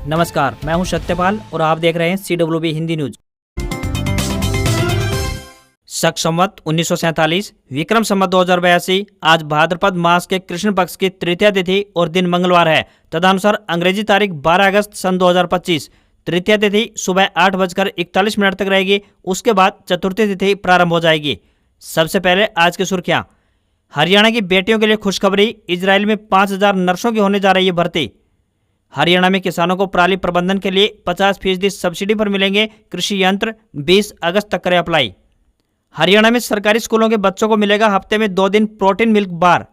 नमस्कार, मैं हूं सत्यपाल और आप देख रहे हैं CWB हिंदी न्यूज। शक संवत 1947 विक्रम संवत 2082 आज भाद्रपद मास के कृष्ण पक्ष की तृतीया तिथि और दिन मंगलवार है। तदनुसार अंग्रेजी तारीख 12 अगस्त सन 2025 तृतीया तिथि सुबह 8:41 तक रहेगी। उसके बाद चतुर्थी तिथि प्रारंभ हो जाएगी। सबसे पहले आज की सुर्खियां। हरियाणा की बेटियों के लिए खुशखबरी, इजराइल में 5000 नर्सों की होने जा रही है भर्ती। हरियाणा में किसानों को पराली प्रबंधन के लिए 50% सब्सिडी पर मिलेंगे कृषि यंत्र। 20 अगस्त तक करें अप्लाई। हरियाणा में सरकारी स्कूलों के बच्चों को मिलेगा हफ्ते में 2 दिन protein milk bar.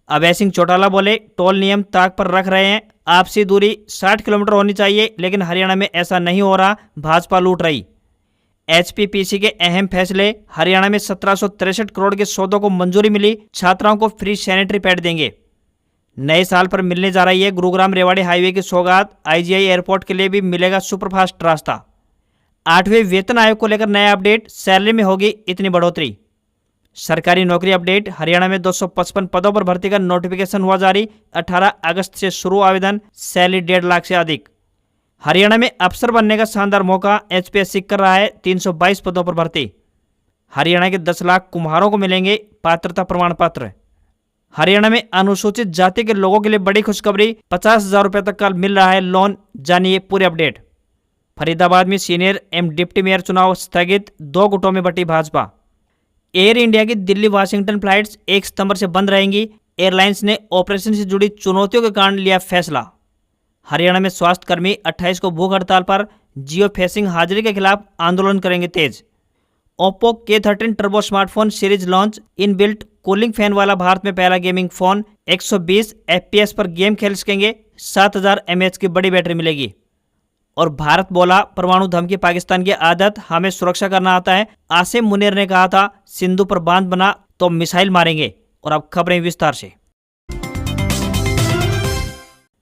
Abhay Singh Chautala बोले, टोल नियम ताक पर रख रहे हैं, आपसी दूरी 60 किलोमीटर होनी चाहिए, लेकिन हरियाणा में ऐसा नहीं हो रहा, भाजपा लूट रही। HPPC के अहम फैसले। हरियाणा में 1763 करोड़ के सौदों को मंजूरी मिली। छात्राओं को फ्री सैनिटरी पैड देंगे। नए साल पर मिलने जा रही है गुरुग्राम रेवाड़ी हाईवे की सौगात। IGI एयरपोर्ट के लिए भी मिलेगा सुपरफास्ट रास्ता। 8वें वेतन आयोग को लेकर नया अपडेट, सैलरी में होगी इतनी बढ़ोतरी। सरकारी नौकरी अपडेट। हरियाणा में 255 पदों पर भर्ती का नोटिफिकेशन हुआ जारी। 18 अगस्त से शुरू आवेदन। सैलरी 1.5 लाख से अधिक। हरियाणा में अफसर बनने का शानदार मौका, HPSC कर रहा है 322 पदों पर भर्ती। हरियाणा के 10 लाख कुम्हारों को मिलेंगे पात्रता प्रमाण पत्र। हरियाणा में अनुसूचित जाति के लोगों के लिए बड़ी खुशखबरी, 50,000 रुपये तक का मिल रहा है लोन। जानिए पूरी अपडेट। फरीदाबाद में सीनियर एवं डिप्टी मेयर चुनाव स्थगित, 2 गुटों में बटी भाजपा। एयर इंडिया की दिल्ली वाशिंगटन फ्लाइट्स 1 सितंबर से बंद रहेंगी। एयरलाइंस ने ऑपरेशन से जुड़ी चुनौतियों के कारण लिया फैसला। हरियाणा में स्वास्थ्य कर्मी 28 को भूख हड़ताल पर, जियो फेसिंग हाजिरी के खिलाफ आंदोलन करेंगे तेज। Oppo K13 turbo smartphone series launch. Inbuilt cooling fan वाला भारत में पहला गेमिंग फोन। 120 FPS पर गेम खेल सकेंगे। 7000 mAh की बड़ी बैटरी मिलेगी। और भारत बोला, परमाणु धमकी पाकिस्तान की आदत, हमें सुरक्षा करना आता है। आसिम मुनीर ने कहा था, सिंधु पर बांध बना तो मिसाइल मारेंगे। और अब खबरें विस्तार से।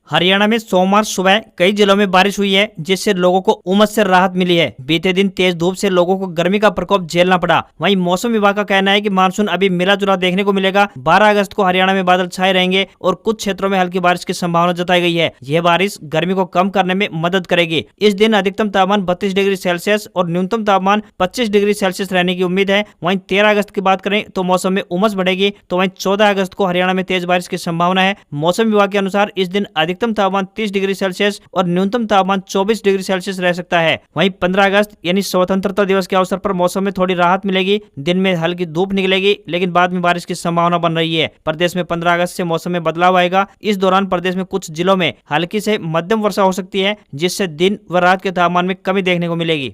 हरियाणा में सोमवार सुबह कई जिलों में बारिश हुई है, जिससे लोगों को उमस से राहत मिली है। बीते दिन तेज धूप से लोगों को गर्मी का प्रकोप झेलना पड़ा। वहीं मौसम विभाग का कहना है कि मानसून अभी मिला जुला देखने को मिलेगा। 12 अगस्त को हरियाणा में बादल छाए रहेंगे और कुछ क्षेत्रों में हल्की बारिश की संभावना जताई गई है। यह बारिश गर्मी को कम करने में मदद करेगी। इस दिन अधिकतम तापमान 32 डिग्री सेल्सियस और न्यूनतम तापमान 25 डिग्री सेल्सियस रहने की उम्मीद है। वहीं 13 अगस्त की बात करें तो मौसम में उमस बढ़ेगी। तो वहीं 14 अगस्त को हरियाणा में तेज बारिश की संभावना है। मौसम विभाग के अनुसार इस दिन अधिकतम तापमान 30 डिग्री सेल्सियस और न्यूनतम तापमान 24 डिग्री सेल्सियस रह सकता है। वहीं 15 अगस्त यानी स्वतंत्रता दिवस के अवसर पर मौसम में थोड़ी राहत मिलेगी। दिन में हल्की धूप निकलेगी, लेकिन बाद में बारिश की संभावना बन रही है। प्रदेश में 15 अगस्त से मौसम में बदलाव आएगा। इस दौरान प्रदेश में कुछ जिलों में हल्की से मध्यम वर्षा हो सकती है, जिससे दिन व रात के तापमान में कमी देखने को मिलेगी।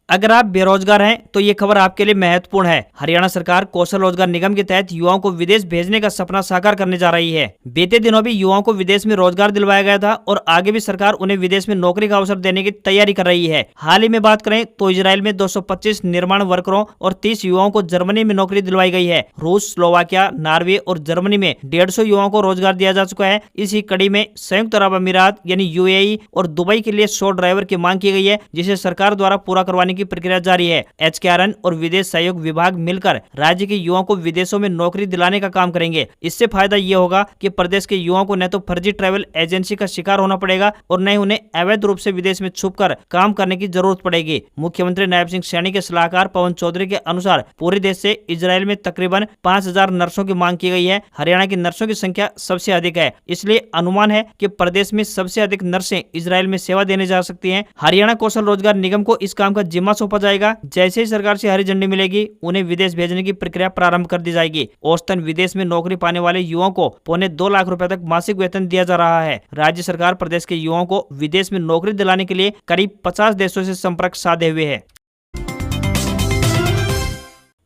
अगर आप बेरोजगार हैं तो ये खबर आपके लिए महत्वपूर्ण है। हरियाणा सरकार कौशल रोजगार निगम के तहत युवाओं को विदेश भेजने का सपना साकार करने जा रही है। बीते दिनों भी युवाओं को विदेश में रोजगार दिलवाया गया था और आगे भी सरकार उन्हें विदेश में नौकरी का अवसर देने की तैयारी कर रही है। हाल ही में बात करें तो इजराइल में 225 निर्माण वर्करों और 30 युवाओं को जर्मनी में नौकरी दिलवाई गई है। रूस, स्लोवाकिया, नॉर्वे और जर्मनी में 150 युवाओं को रोजगार दिया जा चुका है। इसी कड़ी में संयुक्त अरब अमीरात यानी UAE और दुबई के लिए 100 ड्राइवर की मांग की गई है, जिसे सरकार द्वारा पूरा करवाने की प्रक्रिया जारी है। HKRN और विदेश सहयोग विभाग मिलकर राज्य के युवाओं को विदेशों में नौकरी दिलाने का काम करेंगे। इससे फायदा ये होगा कि प्रदेश के युवाओं को न तो फर्जी ट्रैवल एजेंसी का शिकार होना पड़ेगा और न ही उन्हें अवैध रूप से विदेश में छुपकर काम करने की जरूरत पड़ेगी। मुख्यमंत्री नायब सिंह सैनी के सलाहकार पवन चौधरी के अनुसार पूरे देश से इजराइल में तकरीबन 5000 नर्सों की मांग की गई है। हरियाणा की नर्सों की संख्या सबसे अधिक है, इसलिए अनुमान है कि प्रदेश में सबसे अधिक नर्सें इजराइल में सेवा देने जा सकती हैं। हरियाणा कौशल रोजगार निगम को इस काम का जिम्मा सौंपा जाएगा। जैसे ही सरकार से हरी झंडी मिलेगी, उन्हें विदेश भेजने की प्रक्रिया प्रारंभ कर दी जाएगी। औसतन विदेश में नौकरी पाने वाले युवाओं को 2.25 लाख रुपए तक मासिक वेतन दिया जा रहा है। राज्य सरकार प्रदेश के युवाओं को विदेश में नौकरी दिलाने के लिए करीब 50 देशों से संपर्क साधे हुए है।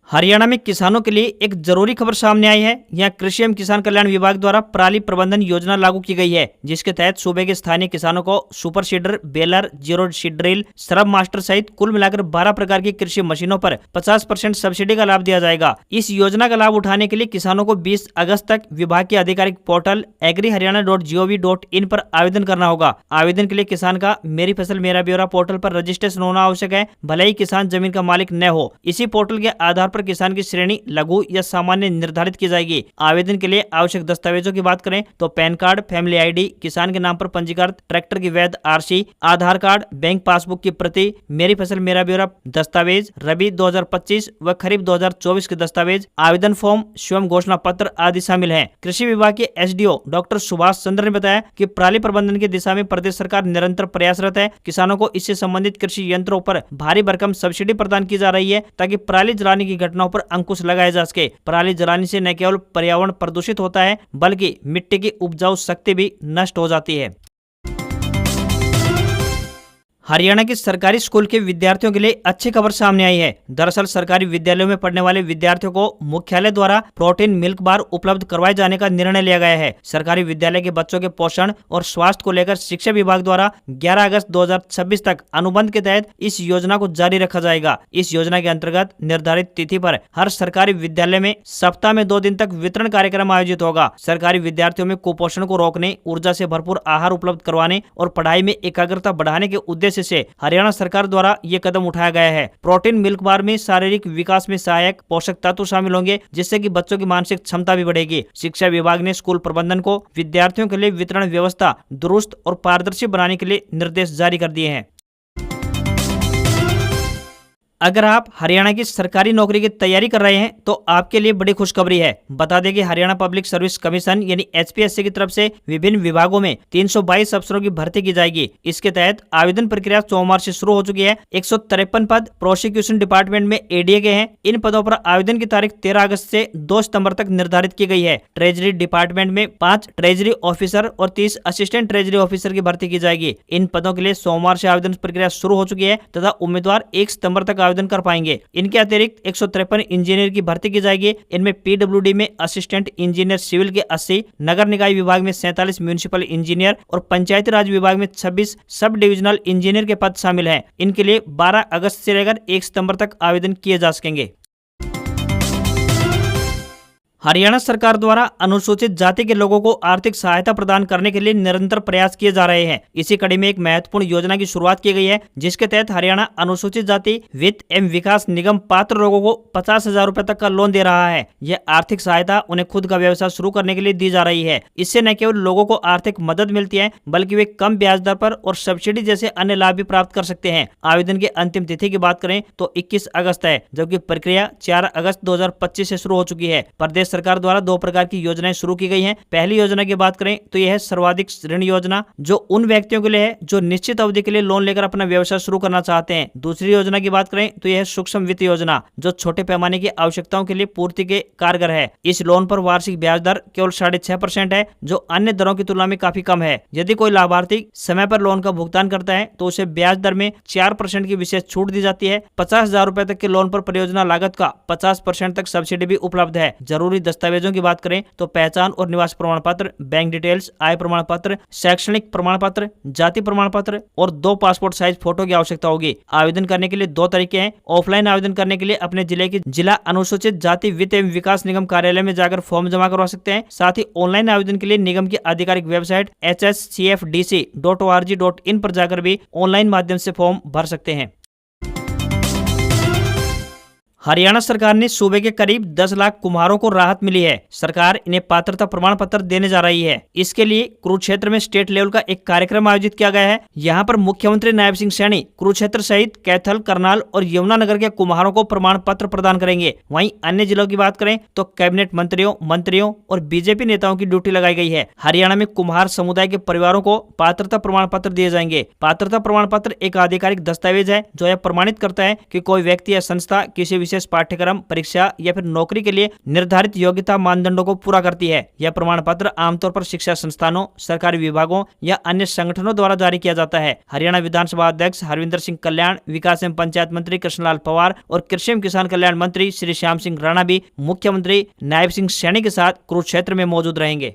हरियाणा में किसानों के लिए एक जरूरी खबर सामने आई है। यहाँ कृषि एवं किसान कल्याण विभाग द्वारा पराली प्रबंधन योजना लागू की गई है, जिसके तहत सूबे के स्थानीय किसानों को super seeder, baler, zero seed drill, shrub master सहित कुल मिलाकर 12 प्रकार की कृषि मशीनों पर 50% सब्सिडी का लाभ दिया जाएगा। इस योजना का लाभ उठाने के लिए किसानों को 20 अगस्त तक विभाग के आधिकारिक पोर्टल agriharyana.gov.in पर आवेदन करना होगा। आवेदन के लिए किसान का मेरी फसल मेरा ब्यौरा पोर्टल पर रजिस्ट्रेशन होना आवश्यक है, भले ही किसान जमीन का मालिक न हो। इसी पोर्टल के आधार पर किसान की श्रेणी लघु या सामान्य निर्धारित की जाएगी। आवेदन के लिए आवश्यक दस्तावेजों की बात करें तो पैन कार्ड, फैमिली आईडी, किसान के नाम पर पंजीकृत ट्रैक्टर की वैध आरसी, आधार कार्ड, बैंक पासबुक की प्रति, मेरी फसल मेरा ब्यौरा दस्तावेज, रबी 2025 व खरीफ 2024 के दस्तावेज, आवेदन फॉर्म, स्वयं घोषणा पत्र आदि शामिल हैं। कृषि विभाग के एसडीओ डॉक्टर सुभाष चंद्र ने बताया कि पराली प्रबंधन की दिशा में प्रदेश सरकार निरंतर प्रयासरत है। किसानों को इससे संबंधित कृषि यंत्रों पर भारी भरकम सब्सिडी प्रदान की जा रही है ताकि पराली जलाने की घटनाओं पर अंकुश लगाया जा सके। पराली जलाने से न केवल पर्यावरण प्रदूषित होता है बल्कि मिट्टी की उपजाऊ शक्ति भी नष्ट हो जाती है। हरियाणा के सरकारी स्कूल के विद्यार्थियों के लिए अच्छी खबर सामने आई है। दरअसल सरकारी विद्यालयों में पढ़ने वाले विद्यार्थियों को मुख्यालय द्वारा प्रोटीन मिल्क बार उपलब्ध करवाए जाने का निर्णय लिया गया है। सरकारी विद्यालय के बच्चों के पोषण और स्वास्थ्य को लेकर शिक्षा विभाग द्वारा 11 अगस्त 2026 तक अनुबंध के तहत इस योजना को जारी रखा जाएगा। इस योजना के अंतर्गत निर्धारित तिथि पर हर सरकारी विद्यालय में सप्ताह में 2 दिन तक वितरण कार्यक्रम आयोजित होगा। सरकारी विद्यार्थियों में कुपोषण को रोकने, ऊर्जा से भरपूर आहार उपलब्ध करवाने और पढ़ाई में एकाग्रता बढ़ाने के उद्देश्य से हरियाणा सरकार द्वारा ये कदम उठाया गया है। प्रोटीन मिल्क बार में शारीरिक विकास में सहायक पोषक तत्व शामिल होंगे जिससे कि बच्चों की मानसिक क्षमता भी बढ़ेगी। शिक्षा विभाग ने स्कूल प्रबंधन को विद्यार्थियों के लिए वितरण व्यवस्था दुरुस्त और पारदर्शी बनाने के लिए निर्देश जारी कर दिए हैं। अगर आप हरियाणा की सरकारी नौकरी की तैयारी कर रहे हैं तो आपके लिए बड़ी खुशखबरी है। बता दें कि हरियाणा पब्लिक सर्विस कमीशन यानी एचपीएससी की तरफ से विभिन्न विभागों में 322 अफसरों की भर्ती की जाएगी। इसके तहत आवेदन प्रक्रिया सोमवार से शुरू हो चुकी है। 153 पद प्रोसिक्यूशन डिपार्टमेंट में एडीए के हैं। इन पदों पर आवेदन की तारीख 13 अगस्त से 2 सितंबर तक निर्धारित की गई है। ट्रेजरी डिपार्टमेंट में 5 ट्रेजरी ऑफिसर और 30 असिस्टेंट ट्रेजरी ऑफिसर की भर्ती की जाएगी। इन पदों के लिए सोमवार से आवेदन प्रक्रिया शुरू हो चुकी है तथा उम्मीदवार 1 सितंबर तक आवेदन कर पाएंगे। इनके अतिरिक्त 153 इंजीनियर की भर्ती की जाएगी। इनमें पीडब्ल्यूडी में असिस्टेंट इंजीनियर सिविल के 80, नगर निकाय विभाग में 47 म्यूनिसिपल इंजीनियर और पंचायती राज विभाग में 26 सब डिविजनल इंजीनियर के पद शामिल हैं। इनके लिए 12 अगस्त से लेकर 1 सितंबर तक आवेदन किए जा सकेंगे। हरियाणा सरकार द्वारा अनुसूचित जाति के लोगों को आर्थिक सहायता प्रदान करने के लिए निरंतर प्रयास किए जा रहे हैं। इसी कड़ी में एक महत्वपूर्ण योजना की शुरुआत की गई है जिसके तहत हरियाणा अनुसूचित जाति वित्त एवं विकास निगम पात्र लोगों को 50,000 रुपए तक का लोन दे रहा है। यह आर्थिक सहायता उन्हें खुद का व्यवसाय शुरू करने के लिए दी जा रही है। इससे न केवल लोगों को आर्थिक मदद मिलती है बल्कि वे कम ब्याज दर पर और सब्सिडी जैसे अन्य लाभ भी प्राप्त कर सकते हैं। आवेदन की अंतिम तिथि की बात करें तो 21 अगस्त है, जबकि प्रक्रिया 4 अगस्त 2025 से शुरू हो चुकी है। प्रदेश सरकार द्वारा 2 प्रकार की योजनाएं शुरू की गई हैं। पहली योजना की बात करें तो यह है सर्वाधिक ऋण योजना, जो उन व्यक्तियों के लिए है जो निश्चित अवधि के लिए लोन लेकर अपना व्यवसाय शुरू करना चाहते हैं। दूसरी योजना की बात करें तो यह है सूक्ष्म वित्त योजना, जो छोटे पैमाने की आवश्यकताओं के लिए पूर्ति के कारगर है। इस लोन पर वार्षिक ब्याज दर केवल 6.5% है, जो अन्य दरों की तुलना में काफी कम है। यदि कोई लाभार्थी समय पर लोन का भुगतान करता है तो उसे ब्याज दर में 4% की विशेष छूट दी जाती है। 50,000 रुपए तक के लोन पर परियोजना लागत का 50% तक सब्सिडी भी उपलब्ध है। जरूरी दस्तावेजों की बात करें तो पहचान और निवास प्रमाण पत्र, बैंक डिटेल्स, आय प्रमाण पत्र, शैक्षणिक प्रमाण पत्र, जाति प्रमाण पत्र और 2 पासपोर्ट साइज फोटो की आवश्यकता होगी। आवेदन करने के लिए 2 तरीके हैं। ऑफलाइन आवेदन करने के लिए अपने जिले की जिला अनुसूचित जाति वित्त एवं विकास निगम कार्यालय में जाकर फॉर्म जमा करवा सकते हैं। साथ ही ऑनलाइन आवेदन के लिए निगम की आधिकारिक वेबसाइट hscfdc.org.in पर जाकर भी ऑनलाइन माध्यम से फॉर्म भर सकते हैं। हरियाणा सरकार ने सूबे के करीब 10 लाख कुम्हारों को राहत मिली है। सरकार इन्हें पात्रता प्रमाण पत्र देने जा रही है। इसके लिए कुरुक्षेत्र में स्टेट लेवल का एक कार्यक्रम आयोजित किया गया है। यहाँ पर मुख्यमंत्री नायब सिंह सैनी कुरुक्षेत्र सहित कैथल, करनाल और यमुनानगर के कुम्हारों को प्रमाण पत्र प्रदान करेंगे। वहीं अन्य जिलों की बात करें तो कैबिनेट मंत्रियों और बीजेपी नेताओं की ड्यूटी लगाई गई है। हरियाणा में कुम्हार समुदाय के परिवारों को पात्रता प्रमाण पत्र दिए जाएंगे। पात्रता प्रमाण पत्र एक आधिकारिक दस्तावेज है जो यह प्रमाणित करता है कि कोई व्यक्ति या संस्था किसी विशेष पाठ्यक्रम, परीक्षा या फिर नौकरी के लिए निर्धारित योग्यता मानदंडों को पूरा करती है। यह प्रमाण पत्र आमतौर पर शिक्षा संस्थानों, सरकारी विभागों या अन्य संगठनों द्वारा जारी किया जाता है। हरियाणा विधानसभा अध्यक्ष हरविंदर सिंह कल्याण, विकास एवं पंचायत मंत्री कृष्णलाल पवार और कृषि एवं किसान कल्याण मंत्री श्री श्याम सिंह राणा भी मुख्यमंत्री नायब सिंह सैनी के साथ कुरुक्षेत्र में मौजूद रहेंगे।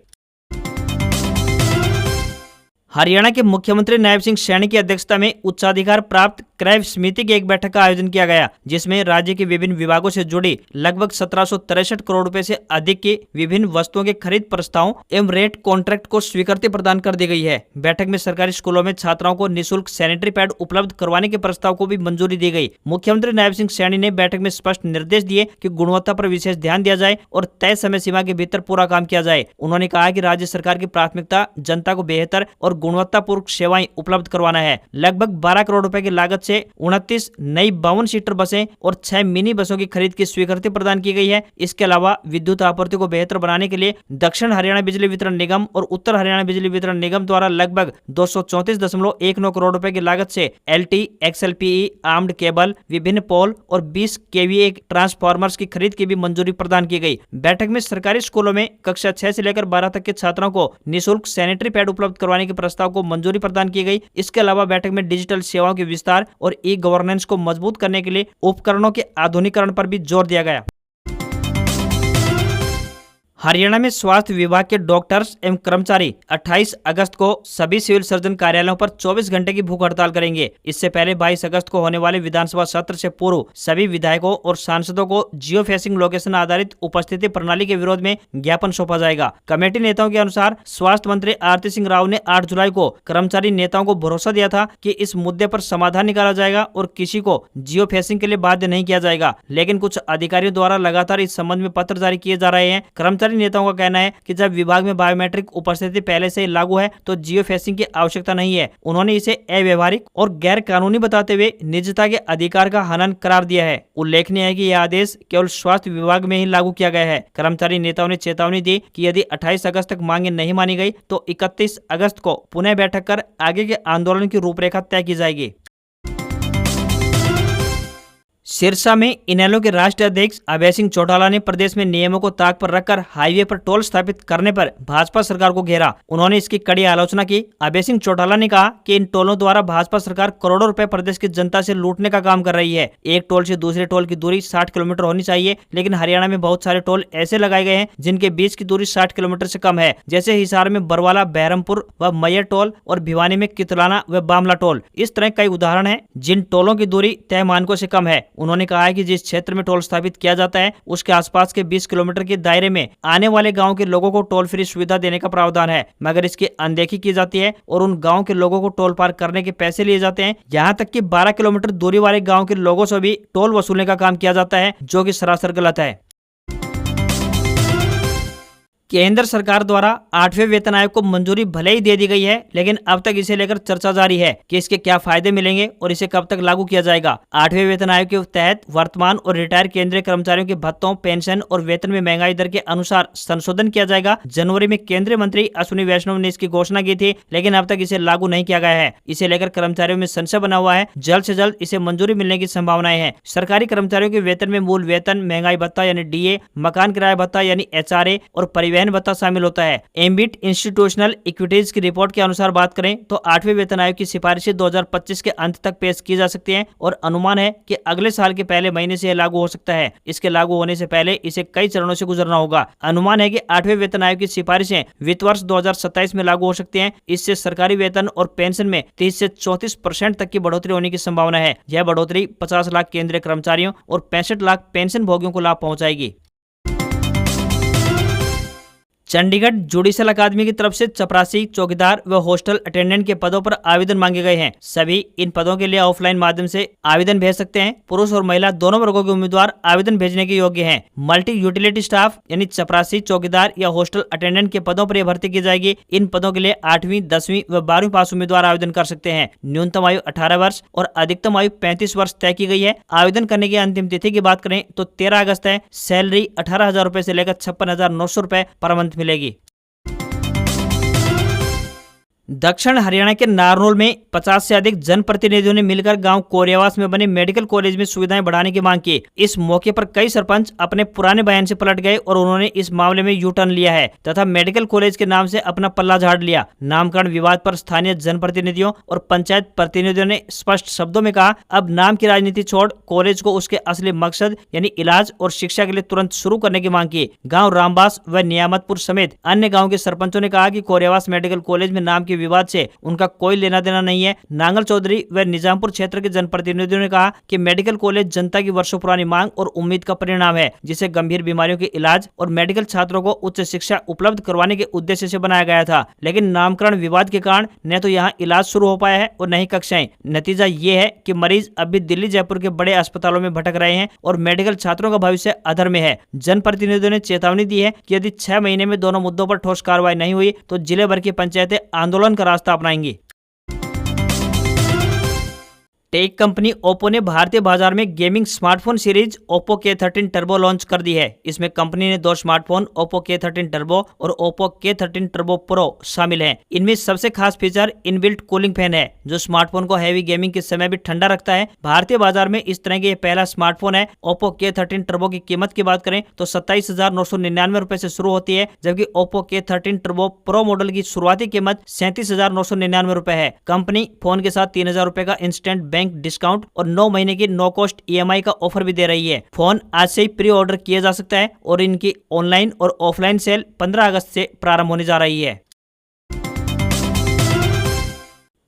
हरियाणा के मुख्यमंत्री नायब सिंह सैनी की अध्यक्षता में उच्चाधिकार प्राप्त क्रय समिति की एक बैठक का आयोजन किया गया, जिसमें राज्य के विभिन्न विभागों से जुड़ी लगभग 1763 करोड़ रुपए से अधिक की विभिन्न वस्तुओं के खरीद प्रस्तावों एवं रेट कॉन्ट्रैक्ट को स्वीकृति प्रदान कर दी गई है। बैठक में सरकारी स्कूलों में छात्राओं को निःशुल्क सैनिटरी पैड उपलब्ध करवाने के प्रस्ताव को भी मंजूरी दी गई। मुख्यमंत्री नायब सिंह सैनी ने बैठक में स्पष्ट निर्देश दिए कि गुणवत्ता पर विशेष ध्यान दिया जाए और तय समय सीमा के भीतर पूरा काम किया जाए। उन्होंने कहा कि राज्य सरकार की प्राथमिकता जनता को बेहतर और गुणवत्तापूर्ण सेवाएं उपलब्ध करवाना है। लगभग 12 करोड़ रुपए की लागत से 29 नई 52 सीटर बसें और 6 मिनी बसों की खरीद की स्वीकृति प्रदान की गई है। इसके अलावा विद्युत आपूर्ति को बेहतर बनाने के लिए दक्षिण हरियाणा बिजली वितरण निगम और उत्तर हरियाणा बिजली वितरण निगम द्वारा लगभग 234.19 करोड़ रुपए की लागत से LT, XLPE आर्म्ड केबल, विभिन्न पोल और 20 kVA ट्रांसफार्मर्स की खरीद की भी मंजूरी प्रदान की गई। बैठक में सरकारी स्कूलों में कक्षा 6 से लेकर 12 तक के छात्रों को निःशुल्क सैनिटरी पैड उपलब्ध करवाने के प्रस्ताव को मंजूरी प्रदान की गई। इसके अलावा बैठक में डिजिटल सेवाओं के विस्तार और ई-गवर्नेंस को मजबूत करने के लिए उपकरणों के आधुनिकीकरण पर भी जोर दिया गया। हरियाणा में स्वास्थ्य विभाग के डॉक्टर्स एवं कर्मचारी 28 अगस्त को सभी सिविल सर्जन कार्यालयों पर 24 घंटे की भूख हड़ताल करेंगे। इससे पहले 22 अगस्त को होने वाले विधानसभा सत्र से पूर्व सभी विधायकों और सांसदों को जियो फेंसिंग लोकेशन आधारित उपस्थिति प्रणाली के विरोध में ज्ञापन सौंपा जाएगा। कमेटी नेताओं के अनुसार स्वास्थ्य मंत्री आरती सिंह राव ने 8 जुलाई को कर्मचारी नेताओं को भरोसा दिया था कि इस मुद्दे पर समाधान निकाला जाएगा और किसी को जियो फेंसिंग के लिए बाध्य नहीं किया जाएगा, लेकिन कुछ अधिकारियों द्वारा लगातार इस संबंध में पत्र जारी किए जा रहे हैं। कर्मचारी नेताओं का कहना है कि जब विभाग में बायोमेट्रिक उपस्थिति पहले से लागू है तो जियो फेंसिंग की आवश्यकता नहीं है। उन्होंने इसे अव्यवहारिक और गैर कानूनी बताते हुए निजता के अधिकार का हनन करार दिया है। उल्लेखनीय है कि यह आदेश केवल स्वास्थ्य विभाग में ही लागू किया गया है। कर्मचारी नेताओं ने चेतावनी दी कि यदि 28 अगस्त तक मांगे नहीं मानी गई तो 31 अगस्त को पुनः बैठक कर आगे के आंदोलन की रूपरेखा तय की जाएगी। सिरसा में इनेलो के राष्ट्रीय अध्यक्ष अभय सिंह चौटाला ने प्रदेश में नियमों को ताक पर रखकर हाईवे पर टोल स्थापित करने पर भाजपा सरकार को घेरा। उन्होंने इसकी कड़ी आलोचना की। अभय सिंह चौटाला ने कहा कि इन टोलों द्वारा भाजपा सरकार करोड़ों रुपए प्रदेश की जनता से लूटने का काम कर रही है। एक टोल से दूसरे टोल की दूरी 60 किलोमीटर होनी चाहिए, लेकिन हरियाणा में बहुत सारे टोल ऐसे लगाए गए हैं जिनके बीच की दूरी 60 किलोमीटर से कम है, जैसे हिसार में बरवाला, बहरमपुर व मैयर टोल और भिवानी में कितलाना व बामला टोल। इस तरह कई उदाहरण है जिन टोलों की दूरी तय मानकों से कम है। उन्होंने कहा है कि जिस क्षेत्र में टोल स्थापित किया जाता है उसके आसपास के 20 किलोमीटर के दायरे में आने वाले गांव के लोगों को टोल फ्री सुविधा देने का प्रावधान है, मगर इसकी अनदेखी की जाती है और उन गांव के लोगों को टोल पार करने के पैसे लिए जाते हैं। यहाँ तक कि 12 किलोमीटर दूरी वाले गाँव के लोगों से भी टोल वसूलने का काम किया जाता है, जो कि सरासर गलत है। केंद्र सरकार द्वारा 8वें वेतन आयोग को मंजूरी भले ही दे दी गई है, लेकिन अब तक इसे लेकर चर्चा जारी है कि इसके क्या फायदे मिलेंगे और इसे कब तक लागू किया जाएगा। 8वें वेतन आयोग के तहत वर्तमान और रिटायर केंद्रीय कर्मचारियों के भत्तों, पेंशन और वेतन में महंगाई दर के अनुसार संशोधन किया जाएगा। जनवरी में केंद्रीय मंत्री अश्विनी वैष्णव ने इसकी घोषणा की थी, लेकिन अब तक इसे लागू नहीं किया गया है। इसे लेकर कर्मचारियों में संशय बना हुआ है। जल्द से जल्द इसे मंजूरी मिलने की संभावनाएं हैं। सरकारी कर्मचारियों के वेतन में मूल वेतन, महंगाई भत्ता यानी DA, मकान किराया भत्ता यानी HRA और परिवहन भत्ता शामिल होता है। एम्बिट इंस्टीट्यूशनल इक्विटीज की रिपोर्ट के अनुसार बात करें तो 8वें वेतन आयोग की सिफारिशें 2025 के अंत तक पेश की जा सकती हैं और अनुमान है कि अगले साल के पहले महीने से यह लागू हो सकता है। इसके लागू होने से पहले इसे कई चरणों से गुजरना होगा। अनुमान है कि 8वें वेतन आयोग की सिफारिशें वित्त वर्ष 2027 में लागू हो सकती हैं। इससे सरकारी वेतन और पेंशन में 30 से 34% तक की बढ़ोतरी होने की संभावना है। यह बढ़ोतरी 50 लाख केंद्रीय कर्मचारियों और 65 लाख पेंशन भोगियों को लाभ पहुंचाएगी। चंडीगढ़ जुडिशल अकादमी की तरफ से चपरासी, चौकीदार व हॉस्टल अटेंडेंट के पदों पर आवेदन मांगे गए हैं। सभी इन पदों के लिए ऑफलाइन माध्यम से आवेदन भेज सकते हैं। पुरुष और महिला दोनों वर्गों के उम्मीदवार आवेदन भेजने के योग्य हैं। मल्टी यूटिलिटी स्टाफ यानी चपरासी, चौकीदार या हॉस्टल अटेंडेंट के पदों पर यह भर्ती की जाएगी। इन पदों के लिए 8वीं, 10वीं व 12वीं पास उम्मीदवार आवेदन कर सकते हैं। न्यूनतम आयु 18 वर्ष और अधिकतम आयु 35 वर्ष तय की गई है। आवेदन करने की अंतिम तिथि की बात करें तो 13 अगस्त है। सैलरी 18,000 रुपए से लेकर 56,900 रुपए पर मंथ मिलेगी। दक्षिण हरियाणा के नारनौल में 50 से अधिक जनप्रतिनिधियों ने मिलकर गांव कोरियावास में बने मेडिकल कॉलेज में सुविधाएं बढ़ाने की मांग की। इस मौके पर कई सरपंच अपने पुराने बयान से पलट गए और उन्होंने इस मामले में यू टर्न लिया है तथा मेडिकल कॉलेज के नाम से अपना पल्ला झाड़ लिया। नामकरण विवाद पर स्थानीय जनप्रतिनिधियों और पंचायत प्रतिनिधियों ने स्पष्ट शब्दों में कहा, अब नाम की राजनीति छोड़ कॉलेज को उसके असली मकसद यानी इलाज और शिक्षा के लिए तुरंत शुरू करने की मांग की। गाँव रामबास व नियामतपुर समेत अन्य गाँव के सरपंचों ने कहा कि कोरियावास मेडिकल कॉलेज में नाम की विवाद से उनका कोई लेना देना नहीं है। नांगल चौधरी व निजामपुर क्षेत्र के जनप्रतिनिधियों ने कहा कि मेडिकल कॉलेज जनता की वर्षों पुरानी मांग और उम्मीद का परिणाम है, जिसे गंभीर बीमारियों के इलाज और मेडिकल छात्रों को उच्च शिक्षा उपलब्ध करवाने के उद्देश्य से बनाया गया था। लेकिन नामकरण विवाद के कारण न तो यहाँ इलाज शुरू हो पाया है और न ही कक्षाएं। नतीजा ये है कि मरीज अब भी दिल्ली जयपुर के बड़े अस्पतालों में भटक रहे हैं और मेडिकल छात्रों का भविष्य अधर में है। जनप्रतिनिधियों ने चेतावनी दी है कि यदि 6 महीने में दोनों मुद्दों पर ठोस कार्रवाई नहीं हुई तो जिले भर की पंचायतें आंदोलन का रास्ता अपनाएंगी। टेक कंपनी ओप्पो ने भारतीय बाजार में gaming smartphone series Oppo K13 turbo launch कर दी है। इसमें कंपनी ने 2 स्मार्टफोन ओप्पो K13 टर्बो और ओप्पो K13 टर्बो प्रो शामिल हैं। इनमें सबसे खास फीचर इनबिल्ट कूलिंग फैन है, जो स्मार्टफोन को हैवी गेमिंग के समय भी ठंडा रखता है। भारतीय बाजार में इस तरह के ये पहला स्मार्टफोन है। ओप्पो K13 टर्बो की कीमत की बात करें तो 27,999 रुपए से शुरू होती है, जबकि Oppo K13 turbo pro model की शुरुआती कीमत 37,999 रुपए है। कंपनी फोन के साथ 3,000 रुपए का इंस्टेंट बैंक डिस्काउंट और 9 महीने की नो कॉस्ट EMI का ऑफर भी दे रही है। फोन आज से ही प्री ऑर्डर किया जा सकता है और इनकी ऑनलाइन और ऑफलाइन सेल 15 अगस्त से प्रारंभ होने जा रही है।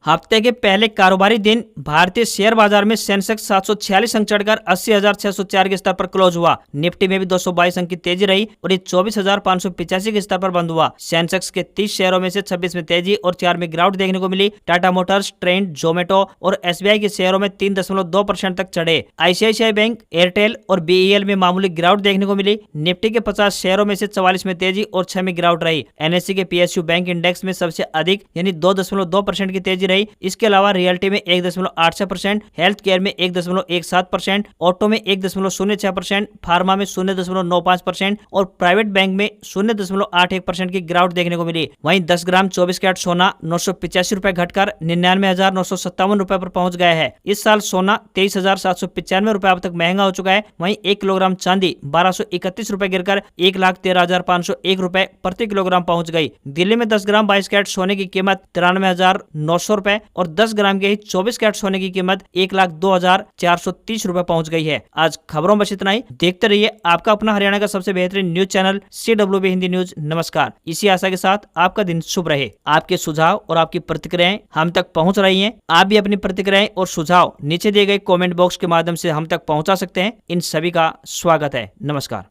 हफ्ते के पहले कारोबारी दिन भारतीय शेयर बाजार में सेंसेक्स 746 अंक चढ़कर 80,604 के स्तर पर क्लोज हुआ। निफ्टी में भी 222 अंक की तेजी रही और ये 24,585 के स्तर पर बंद हुआ। सेंसेक्स के 30 शेयरों में से 26 में तेजी और 4 में गिरावट देखने को मिली। टाटा मोटर्स, ट्रेंड, जोमेटो और SBI के शेयरों में 3.2% तक चढ़े। ICICI बैंक, एयरटेल और BEL में मामूली गिरावट देखने को मिली। निफ्टी के 50 शेयरों में से 44 में तेजी और 6 में गिरावट रही। NSE के PSU बैंक इंडेक्स में सबसे अधिक यानी 2.2% की तेजी रही। इसके अलावा रियल्टी में 1.86%, हेल्थ केयर में 1.17%, ऑटो में 1.06%, फार्मा में 0.95% और प्राइवेट बैंक में 0.81% की गिरावट देखने को मिली। वहीं 10 ग्राम 24 कैरेट सोना 985 रुपए घटकर 99,957 रुपए पर पहुंच गया है। इस साल सोना 23,795 रुपए अब तक महंगा हो चुका है। वहीं 1 किलोग्राम चांदी 1,231 रुपए गिरकर 1,13,501 रुपए प्रति किलोग्राम पहुंच गई। दिल्ली में 10 ग्राम 22 कैरेट सोने की कीमत 93,900 रुपए और 10 ग्राम के ही 24 कैरेट सोने की कीमत 1,02,430 रुपए पहुंच गई है। आज खबरों में बस इतना ही। देखते रहिए आपका अपना हरियाणा का सबसे बेहतरीन news channel CWB Hindi news. नमस्कार। इसी आशा के साथ आपका दिन शुभ रहे। आपके सुझाव और आपकी प्रतिक्रियाएं हम तक पहुंच रही हैं। आप भी अपनी प्रतिक्रियाएं और सुझाव नीचे दिए गए कमेंट बॉक्स के माध्यम से हम तक पहुंचा सकते हैं। इन सभी का स्वागत है। नमस्कार।